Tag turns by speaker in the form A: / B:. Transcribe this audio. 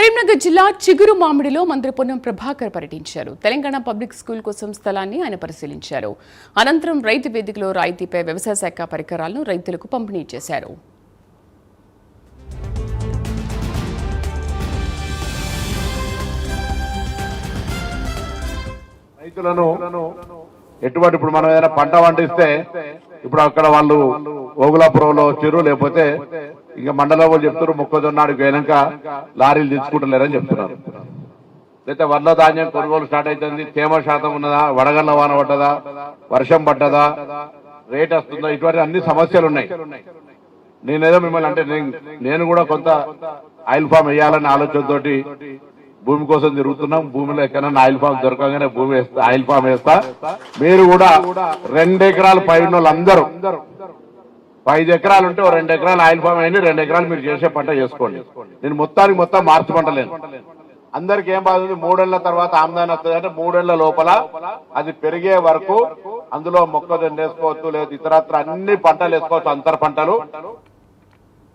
A: కరీంనగర్ జిల్లా చిగురు మామిడిలో మంత్రి పొన్నం ప్రభాకర్ పర్యటించారు. తెలంగాణ పబ్లిక్ స్కూల్ కోసం స్థలాన్ని ఆయన పరిశీలించారు. అనంతరం రైతు వేదికలో రాయితీపై వ్యవసాయ శాఖ పరికరాలను రైతులకు పంపిణీ చేశారు.
B: ఎటువంటి ఇప్పుడు మనం ఏదైనా పంట పండిస్తే ఇప్పుడు అక్కడ వాళ్ళు ఓగులాపురంలో వచ్చారు, లేకపోతే ఇంకా మండలం వాళ్ళు చెప్తారు మొక్కజొన్న ఆడికి పోయినాక లారీలు తీసుకుంటలేరని చెప్తున్నారు. లేకపోతే వడ్ల ధాన్యం కొనుగోలు స్టార్ట్ అవుతుంది, తేమ శాతం ఉన్నదా, వడగళ్ల వాన పడ్డదా, వర్షం పడ్డదా, రేట్ వస్తుందా, ఇటువంటి అన్ని సమస్యలు ఉన్నాయి. నేనేదో మిమ్మల్ని అంటే నేను కూడా కొంత ఆయిల్ ఫామ్ వేయాలని ఆలోచనతోటి భూమి కోసం తిరుగుతున్నాం. భూమిలో ఎక్కడైనా ఆయిల్ ఫామ్ దొరకగానే భూమి వేస్తా, ఆయిల్ ఫామ్ వేస్తా. మీరు కూడా 2 ఎకరాలు పైన వాళ్ళందరూ 5 ఎకరాలు ఉంటే 2 ఎకరాలు ఆయిల్ ఫామ్ అయింది, 2 ఎకరాలు మీరు చేసే పంట చేసుకోండి. నేను మొత్తం మార్చి పంటలేను. అందరికి ఏం బాధ ఉంది, 3 ఏళ్ల తర్వాత ఆమ్దాని వస్తుంది అంటే 3 ఏళ్ల లోపల అది పెరిగే వరకు అందులో మొక్కజొన్న వేసుకోవచ్చు, లేదా ఇతరత్ర అన్ని పంటలు వేసుకోవచ్చు, అంతర పంటలు.